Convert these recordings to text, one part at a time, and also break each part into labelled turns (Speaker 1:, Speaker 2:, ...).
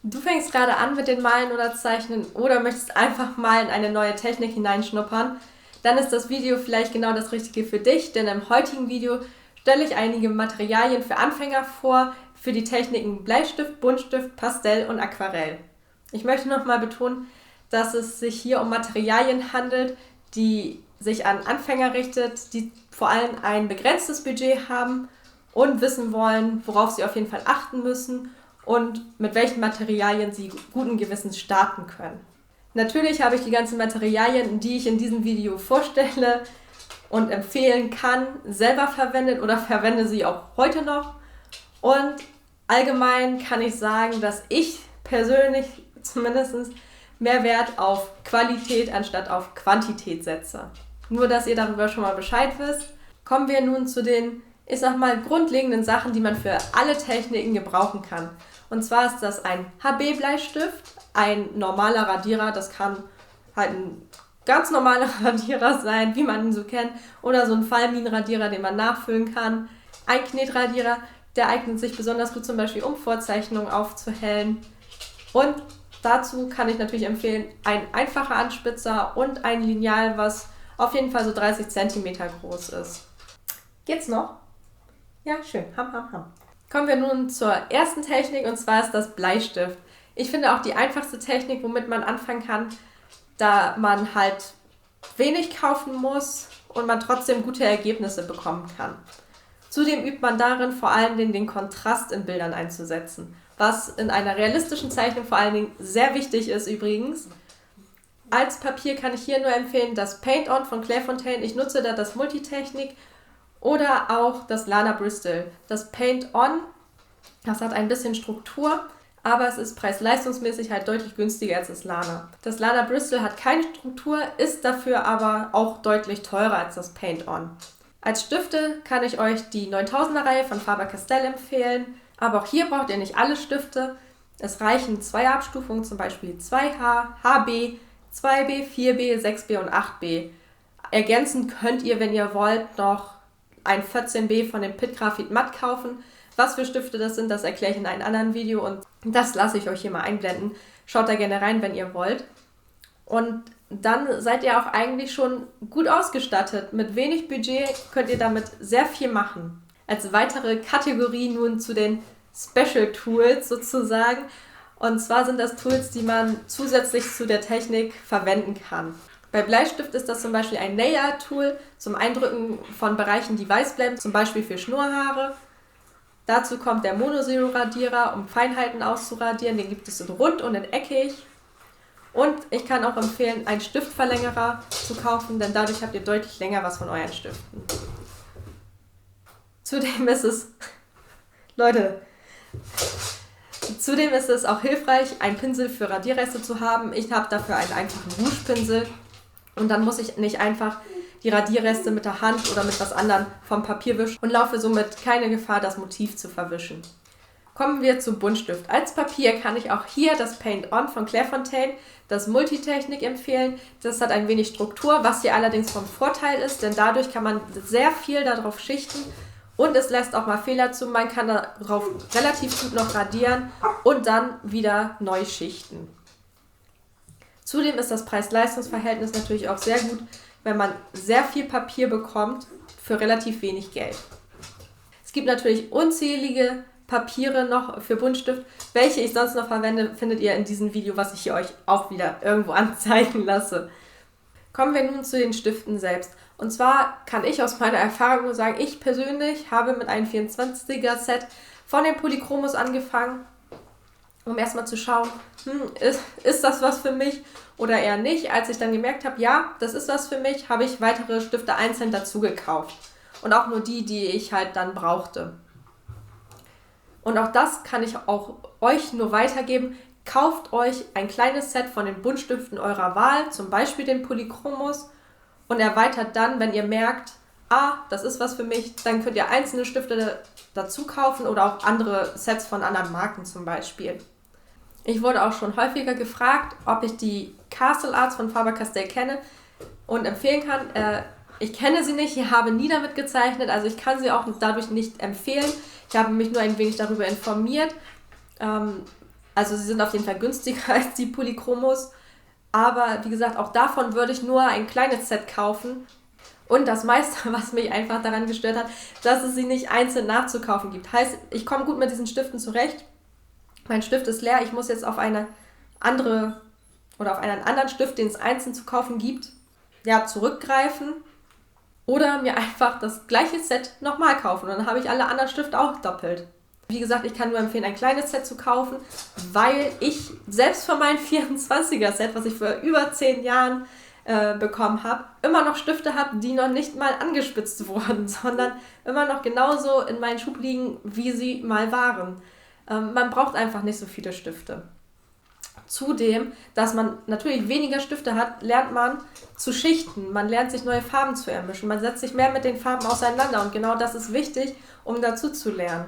Speaker 1: Du fängst gerade an mit dem Malen oder Zeichnen oder möchtest einfach mal in eine neue Technik hineinschnuppern, dann ist das Video vielleicht genau das Richtige für dich, denn im heutigen Video stelle ich einige Materialien für Anfänger vor, für die Techniken Bleistift, Buntstift, Pastell und Aquarell. Ich möchte nochmal betonen, dass es sich hier um Materialien handelt, die sich an Anfänger richtet, die vor allem ein begrenztes Budget haben und wissen wollen, worauf sie auf jeden Fall achten müssen und mit welchen Materialien sie guten Gewissens starten können. Natürlich habe ich die ganzen Materialien, die ich in diesem Video vorstelle und empfehlen kann, selber verwendet oder verwende sie auch heute noch. Und allgemein kann ich sagen, dass ich persönlich zumindest mehr Wert auf Qualität anstatt auf Quantität setze. Nur, dass ihr darüber schon mal Bescheid wisst. Kommen wir nun zu den, ich sag mal, grundlegenden Sachen, die man für alle Techniken gebrauchen kann. Und zwar ist das ein HB-Bleistift, ein normaler Radierer, das kann halt ein ganz normaler Radierer sein, wie man ihn so kennt, oder so ein Fallminenradierer, den man nachfüllen kann. Ein Knetradierer, der eignet sich besonders gut zum Beispiel, um Vorzeichnungen aufzuhellen. Und dazu kann ich natürlich empfehlen, ein einfacher Anspitzer und ein Lineal, was auf jeden Fall so 30 cm groß ist. Geht's noch? Ja, schön. Ham. Kommen wir nun zur ersten Technik, und zwar ist das Bleistift. Ich finde auch die einfachste Technik, womit man anfangen kann, da man halt wenig kaufen muss und man trotzdem gute Ergebnisse bekommen kann. Zudem übt man darin vor allem den Kontrast in Bildern einzusetzen, was in einer realistischen Zeichnung vor allen Dingen sehr wichtig ist übrigens. Als Papier kann ich hier nur empfehlen das Paint On von Clairefontaine. Ich nutze da das Multitechnik oder auch das Lana Bristol. Das Paint On, das hat ein bisschen Struktur, aber es ist preis-leistungsmäßig halt deutlich günstiger als das Lana. Das Lana Bristol hat keine Struktur, ist dafür aber auch deutlich teurer als das Paint On. Als Stifte kann ich euch die 9000er Reihe von Faber-Castell empfehlen, aber auch hier braucht ihr nicht alle Stifte. Es reichen 2 Abstufungen, zum Beispiel 2H, HB, 2B, 4B, 6B und 8B. Ergänzend könnt ihr, wenn ihr wollt, noch ein 14B von dem Pitt Graphit Matt kaufen. Was für Stifte das sind, das erkläre ich in einem anderen Video und das lasse ich euch hier mal einblenden. Schaut da gerne rein, wenn ihr wollt. Und dann seid ihr auch eigentlich schon gut ausgestattet. Mit wenig Budget könnt ihr damit sehr viel machen. Als weitere Kategorie nun zu den Special Tools sozusagen. Und zwar sind das Tools, die man zusätzlich zu der Technik verwenden kann. Bei Bleistift ist das zum Beispiel ein Nail-Art-Tool zum Eindrücken von Bereichen, die weiß bleiben, zum Beispiel für Schnurrhaare. Dazu kommt der Mono-Zero-Radierer, um Feinheiten auszuradieren. Den gibt es in rund und in eckig. Und ich kann auch empfehlen, einen Stiftverlängerer zu kaufen, denn dadurch habt ihr deutlich länger was von euren Stiften. Zudem ist es auch hilfreich, einen Pinsel für Radierreste zu haben. Ich habe dafür einen einfachen Rouge-Pinsel und dann muss ich nicht einfach die Radierreste mit der Hand oder mit was anderem vom Papier wischen und laufe somit keine Gefahr, das Motiv zu verwischen. Kommen wir zu Buntstift. Als Papier kann ich auch hier das Paint On von Clairefontaine, das Multitechnik empfehlen. Das hat ein wenig Struktur, was hier allerdings vom Vorteil ist, denn dadurch kann man sehr viel darauf schichten und es lässt auch mal Fehler zu. Man kann darauf relativ gut noch radieren und dann wieder neu schichten. Zudem ist das Preis-Leistungs-Verhältnis natürlich auch sehr gut, wenn man sehr viel Papier bekommt für relativ wenig Geld. Es gibt natürlich unzählige Papiere noch für Buntstift. Welche ich sonst noch verwende, findet ihr in diesem Video, was ich hier euch auch wieder irgendwo anzeigen lasse. Kommen wir nun zu den Stiften selbst. Und zwar kann ich aus meiner Erfahrung nur sagen, ich persönlich habe mit einem 24er Set von den Polychromos angefangen, um erstmal zu schauen, ist das was für mich oder eher nicht. Als ich dann gemerkt habe, ja, das ist was für mich, habe ich weitere Stifte einzeln dazu gekauft. Und auch nur die ich halt dann brauchte. Und auch das kann ich auch euch nur weitergeben. Kauft euch ein kleines Set von den Buntstiften eurer Wahl, zum Beispiel den Polychromos, und erweitert dann, wenn ihr merkt, das ist was für mich, dann könnt ihr einzelne Stifte dazu kaufen oder auch andere Sets von anderen Marken zum Beispiel. Ich wurde auch schon häufiger gefragt, ob ich die Castle Arts von Faber-Castell kenne und empfehlen kann. Ich kenne sie nicht, ich habe nie damit gezeichnet, also ich kann sie auch dadurch nicht empfehlen. Ich habe mich nur ein wenig darüber informiert. Also sie sind auf jeden Fall günstiger als die Polychromos. Aber wie gesagt, auch davon würde ich nur ein kleines Set kaufen. Und das meiste, was mich einfach daran gestört hat, dass es sie nicht einzeln nachzukaufen gibt. Heißt, ich komme gut mit diesen Stiften zurecht. Mein Stift ist leer, ich muss jetzt auf eine andere oder auf einen anderen Stift, den es einzeln zu kaufen gibt, ja, zurückgreifen. Oder mir einfach das gleiche Set nochmal kaufen. Und dann habe ich alle anderen Stifte auch doppelt. Wie gesagt, ich kann nur empfehlen, ein kleines Set zu kaufen, weil ich selbst für mein 24er-Set, was ich vor über 10 Jahren bekommen habe, immer noch Stifte habe, die noch nicht mal angespitzt wurden, sondern immer noch genauso in meinen Schub liegen, wie sie mal waren. Man braucht einfach nicht so viele Stifte. Zudem, dass man natürlich weniger Stifte hat, lernt man zu schichten. Man lernt sich neue Farben zu ermischen. Man setzt sich mehr mit den Farben auseinander und genau das ist wichtig, um dazu zu lernen.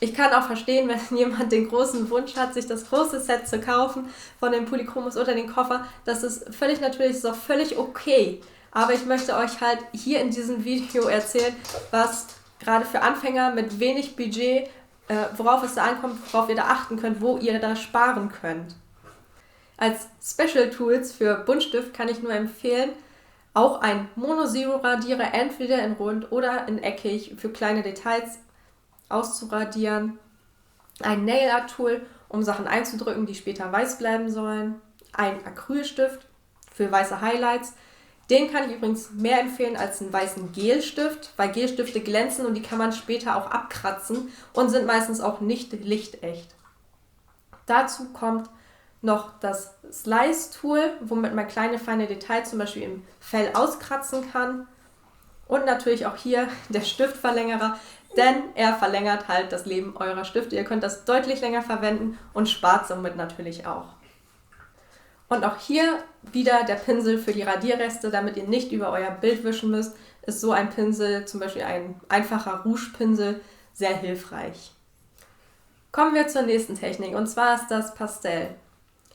Speaker 1: Ich kann auch verstehen, wenn jemand den großen Wunsch hat, sich das große Set zu kaufen von den Polychromos oder den Koffer. Das ist völlig natürlich, ist auch völlig okay. Aber ich möchte euch halt hier in diesem Video erzählen, was gerade für Anfänger mit wenig Budget, worauf es da ankommt, worauf ihr da achten könnt, wo ihr da sparen könnt. Als Special Tools für Buntstift kann ich nur empfehlen, auch ein Mono Zero Radierer entweder in rund oder in eckig für kleine Details auszuradieren, ein Nail Art Tool, um Sachen einzudrücken, die später weiß bleiben sollen, ein Acrylstift für weiße Highlights. Den kann ich übrigens mehr empfehlen als einen weißen Gelstift, weil Gelstifte glänzen und die kann man später auch abkratzen und sind meistens auch nicht lichtecht. Dazu kommt noch das Slice Tool, womit man kleine feine Details zum Beispiel im Fell auskratzen kann. Und natürlich auch hier der Stiftverlängerer, denn er verlängert halt das Leben eurer Stifte. Ihr könnt das deutlich länger verwenden und spart somit natürlich auch. Und auch hier wieder der Pinsel für die Radierreste, damit ihr nicht über euer Bild wischen müsst, ist so ein Pinsel, zum Beispiel ein einfacher Rouge-Pinsel, sehr hilfreich. Kommen wir zur nächsten Technik und zwar ist das Pastell.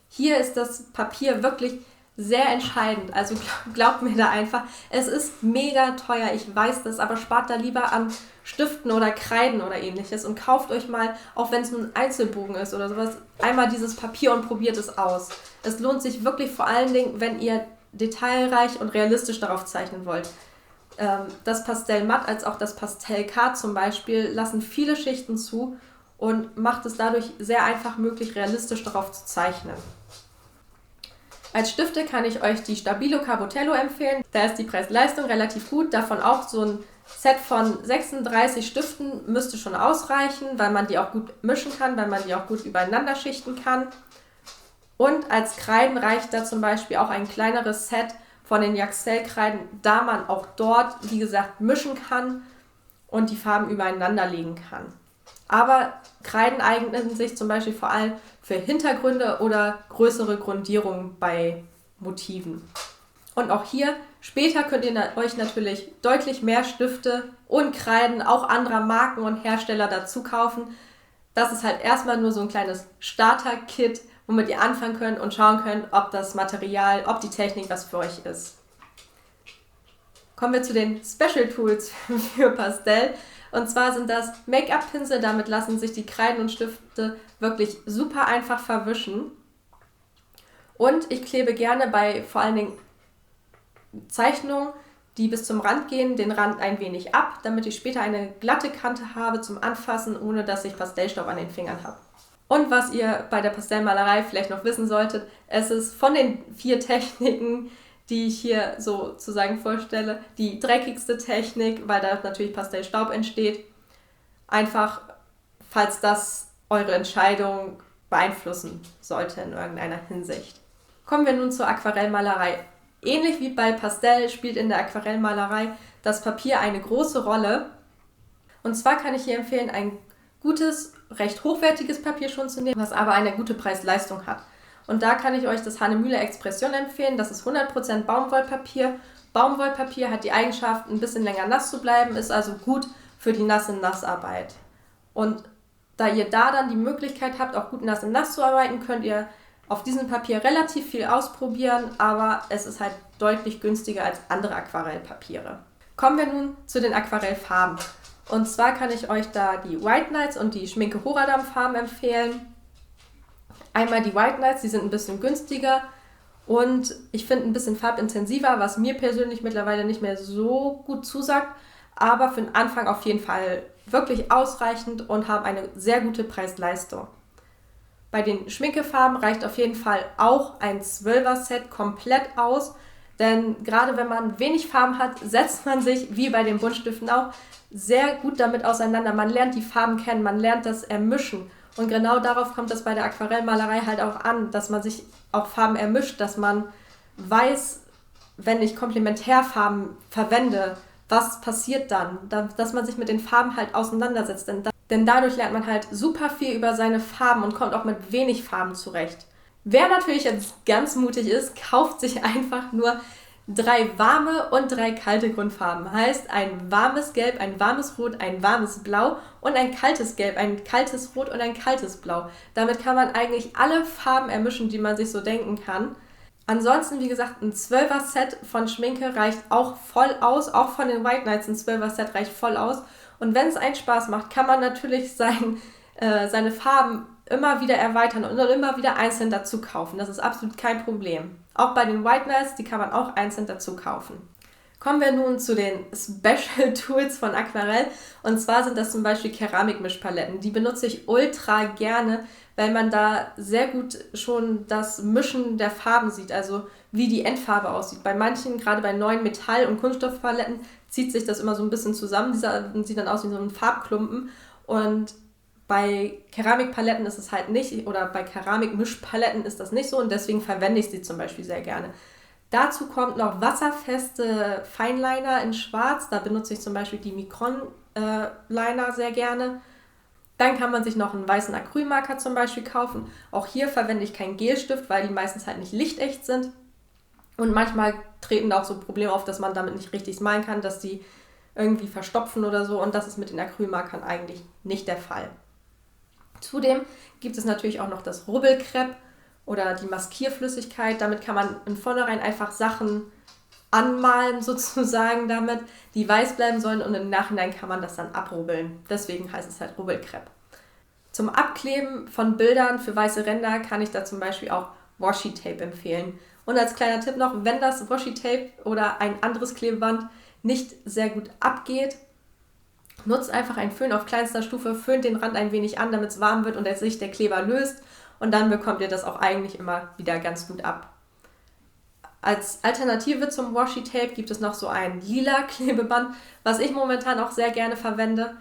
Speaker 1: Hier ist das Papier wirklich sehr entscheidend, also glaubt mir da einfach, es ist mega teuer, ich weiß das, aber spart da lieber an Stiften oder Kreiden oder ähnliches und kauft euch mal, auch wenn es nur ein Einzelbogen ist oder sowas, einmal dieses Papier und probiert es aus. Es lohnt sich wirklich vor allen Dingen, wenn ihr detailreich und realistisch darauf zeichnen wollt. Das Pastell Matt als auch das Pastell Card zum Beispiel lassen viele Schichten zu und macht es dadurch sehr einfach möglich, realistisch darauf zu zeichnen. Als Stifte kann ich euch die Stabilo Cabotello empfehlen. Da ist die Preis-Leistung relativ gut. Davon auch so ein Set von 36 Stiften müsste schon ausreichen, weil man die auch gut mischen kann, weil man die auch gut übereinander schichten kann. Und als Kreiden reicht da zum Beispiel auch ein kleineres Set von den Yaxel-Kreiden, da man auch dort, wie gesagt, mischen kann und die Farben übereinander legen kann. Aber Kreiden eignen sich zum Beispiel vor allem für Hintergründe oder größere Grundierungen bei Motiven. Und auch hier, später könnt ihr euch natürlich deutlich mehr Stifte und Kreiden auch anderer Marken und Hersteller dazu kaufen. Das ist halt erstmal nur so ein kleines Starter-Kit, womit ihr anfangen könnt und schauen könnt, ob das Material, ob die Technik was für euch ist. Kommen wir zu den Special Tools für Pastell. Und zwar sind das Make-up-Pinsel, damit lassen sich die Kreiden und Stifte wirklich super einfach verwischen. Und ich klebe gerne bei vor allen Dingen Zeichnungen, die bis zum Rand gehen, den Rand ein wenig ab, damit ich später eine glatte Kante habe zum Anfassen, ohne dass ich Pastellstaub an den Fingern habe. Und was ihr bei der Pastellmalerei vielleicht noch wissen solltet, es ist von den 4 Techniken, die ich hier sozusagen vorstelle, die dreckigste Technik, weil da natürlich Pastellstaub entsteht. Einfach, falls das eure Entscheidung beeinflussen sollte in irgendeiner Hinsicht. Kommen wir nun zur Aquarellmalerei. Ähnlich wie bei Pastell spielt in der Aquarellmalerei das Papier eine große Rolle. Und zwar kann ich hier empfehlen, ein gutes, recht hochwertiges Papier schon zu nehmen, was aber eine gute Preis-Leistung hat. Und da kann ich euch das Hanemühle Expression empfehlen. Das ist 100% Baumwollpapier. Baumwollpapier hat die Eigenschaft, ein bisschen länger nass zu bleiben, ist also gut für die Nass-in-Nass-Arbeit. Und da ihr da dann die Möglichkeit habt, auch gut nass-in-nass zu arbeiten, könnt ihr auf diesem Papier relativ viel ausprobieren, aber es ist halt deutlich günstiger als andere Aquarellpapiere. Kommen wir nun zu den Aquarellfarben. Und zwar kann ich euch da die White Nights und die Schminke Horadam Farben empfehlen. Einmal die White Knights, die sind ein bisschen günstiger und ich finde ein bisschen farbintensiver, was mir persönlich mittlerweile nicht mehr so gut zusagt, aber für den Anfang auf jeden Fall wirklich ausreichend und haben eine sehr gute Preis-Leistung. Bei den Schminkefarben reicht auf jeden Fall auch ein 12er-Set komplett aus, denn gerade wenn man wenig Farben hat, setzt man sich, wie bei den Buntstiften auch, sehr gut damit auseinander. Man lernt die Farben kennen, man lernt das Ermischen. Und genau darauf kommt es bei der Aquarellmalerei halt auch an, dass man sich auch Farben ermischt, dass man weiß, wenn ich Komplementärfarben verwende, was passiert dann, dass man sich mit den Farben halt auseinandersetzt. Denn dadurch lernt man halt super viel über seine Farben und kommt auch mit wenig Farben zurecht. Wer natürlich jetzt ganz mutig ist, kauft sich einfach nur 3 warme und 3 kalte Grundfarben. Heißt ein warmes Gelb, ein warmes Rot, ein warmes Blau und ein kaltes Gelb, ein kaltes Rot und ein kaltes Blau. Damit kann man eigentlich alle Farben ermischen, die man sich so denken kann. Ansonsten, wie gesagt, ein 12er-Set von Schminke reicht auch voll aus. Auch von den White Knights ein 12er-Set reicht voll aus. Und wenn es einen Spaß macht, kann man natürlich seine Farben immer wieder erweitern und immer wieder einzeln dazu kaufen. Das ist absolut kein Problem. Auch bei den White Knights, die kann man auch einzeln dazu kaufen. Kommen wir nun zu den Special Tools von Aquarell. Und zwar sind das zum Beispiel Keramikmischpaletten. Die benutze ich ultra gerne, weil man da sehr gut schon das Mischen der Farben sieht, also wie die Endfarbe aussieht. Bei manchen, gerade bei neuen Metall- und Kunststoffpaletten, zieht sich das immer so ein bisschen zusammen. Sieht dann aus wie so ein Farbklumpen. Und bei Keramikpaletten ist es halt nicht, oder bei Keramikmischpaletten ist das nicht so und deswegen verwende ich sie zum Beispiel sehr gerne. Dazu kommt noch wasserfeste Feinliner in Schwarz. Da benutze ich zum Beispiel die Micron Liner sehr gerne. Dann kann man sich noch einen weißen Acrylmarker zum Beispiel kaufen. Auch hier verwende ich keinen Gelstift, weil die meistens halt nicht lichtecht sind. Und manchmal treten da auch so Probleme auf, dass man damit nicht richtig malen kann, dass die irgendwie verstopfen oder so. Und das ist mit den Acrylmarkern eigentlich nicht der Fall. Zudem gibt es natürlich auch noch das Rubbelkrepp oder die Maskierflüssigkeit. Damit kann man in vornherein einfach Sachen anmalen sozusagen damit, die weiß bleiben sollen und im Nachhinein kann man das dann abrubbeln. Deswegen heißt es halt Rubbelkrepp. Zum Abkleben von Bildern für weiße Ränder kann ich da zum Beispiel auch Washi-Tape empfehlen. Und als kleiner Tipp noch, wenn das Washi-Tape oder ein anderes Klebeband nicht sehr gut abgeht, nutzt einfach einen Föhn auf kleinster Stufe, föhnt den Rand ein wenig an, damit es warm wird und sich der Kleber löst und dann bekommt ihr das auch eigentlich immer wieder ganz gut ab. Als Alternative zum Washi-Tape gibt es noch so ein lila Klebeband, was ich momentan auch sehr gerne verwende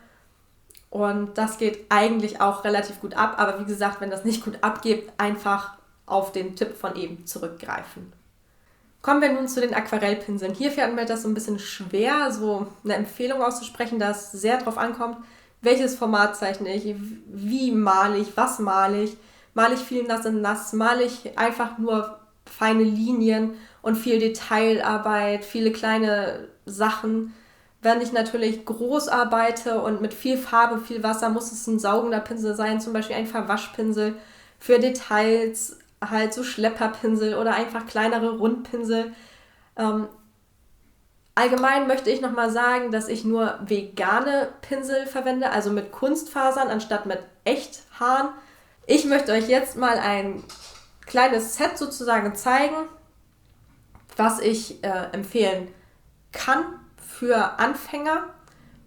Speaker 1: und das geht eigentlich auch relativ gut ab, aber wie gesagt, wenn das nicht gut abgeht, einfach auf den Tipp von eben zurückgreifen. Kommen wir nun zu den Aquarellpinseln. Hier fällt mir das so ein bisschen schwer, so eine Empfehlung auszusprechen, da es sehr darauf ankommt, welches Format zeichne ich, wie male ich, was male ich viel nass in nass, male ich einfach nur feine Linien und viel Detailarbeit, viele kleine Sachen. Wenn ich natürlich groß arbeite und mit viel Farbe, viel Wasser, muss es ein saugender Pinsel sein, zum Beispiel ein Verwaschpinsel für Details, halt so Schlepperpinsel oder einfach kleinere Rundpinsel. Allgemein möchte ich nochmal sagen, dass ich nur vegane Pinsel verwende, also mit Kunstfasern anstatt mit Echthaaren. Ich möchte euch jetzt mal ein kleines Set sozusagen zeigen, was ich empfehlen kann für Anfänger,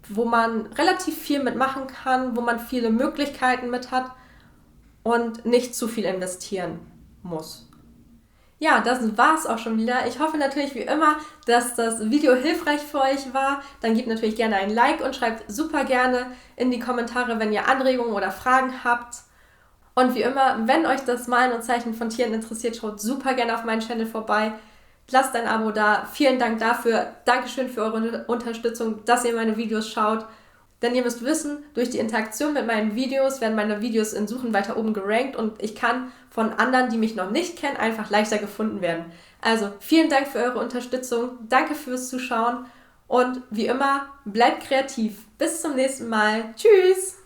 Speaker 1: wo man relativ viel mitmachen kann, wo man viele Möglichkeiten mit hat und nicht zu viel investieren muss. Ja, das war's auch schon wieder. Ich hoffe natürlich wie immer, dass das Video hilfreich für euch war. Dann gebt natürlich gerne ein Like und schreibt super gerne in die Kommentare, wenn ihr Anregungen oder Fragen habt. Und wie immer, wenn euch das Malen und Zeichnen von Tieren interessiert, schaut super gerne auf meinen Channel vorbei. Lasst ein Abo da. Vielen Dank dafür. Dankeschön für eure Unterstützung, dass ihr meine Videos schaut. Denn ihr müsst wissen, durch die Interaktion mit meinen Videos werden meine Videos in Suchen weiter oben gerankt und ich kann von anderen, die mich noch nicht kennen, einfach leichter gefunden werden. Also vielen Dank für eure Unterstützung, danke fürs Zuschauen und wie immer, bleibt kreativ. Bis zum nächsten Mal. Tschüss!